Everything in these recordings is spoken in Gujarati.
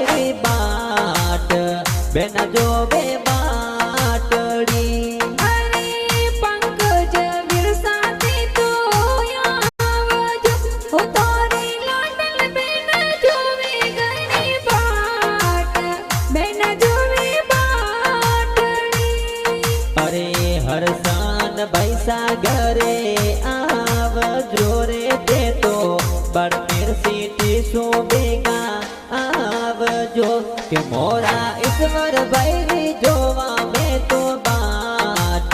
જોવે બાટ બેન જોવે બાટડી અરે પંકજ વીર સાથે તો આવજો હું તારી લાડલ બેન જોવે ઘણી બાટ બેન જોવે બાટડી અરે હરસાન ભાઈ સાગરે આવજો રે તે તો બરમેર સીટી શોભેગા આવજો કે મોરા ઈશ્વર ભાઈ જોવા મેં તો બાટ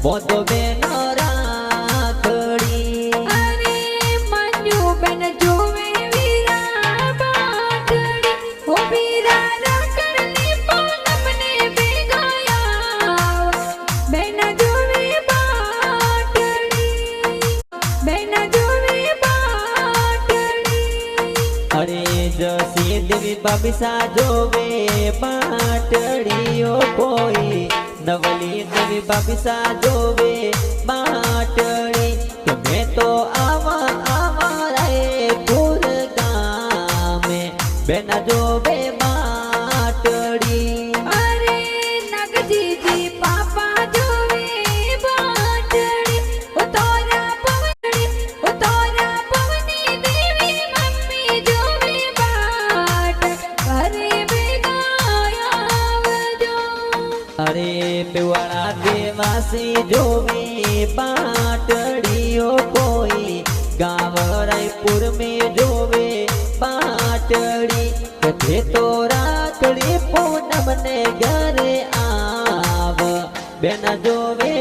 બોધો બેનો રાખડી અરે મંજુ બેન જોવે વીરા બાટડી હો વીરા રાખડની પૂનમને ભેગાયા બેન જોવે બાટડી બેન જોવે બાટડી અરે જસી દેવી બાબીસા જોવે બાટડીઓ કોઈ નવલી દેવી બાબીસા જોવે બાટડી કે મેં તો આવા રે પૂર ગામે બેન જોવે બાટડી અરે નગજીજી પાપા જોવે બાટડી ઉતોરા પવની દેવી મમ્મી જોવે બાટ ઘરે ભેગા આવજો અરે પેવાળા દેવાસી જોવે બાટડીઓ કોઈ ગાવ રાયપુર में જોવે બાટડી કથે તો રાખડી પૂનમ ને ઘરે આવ બેન જોવે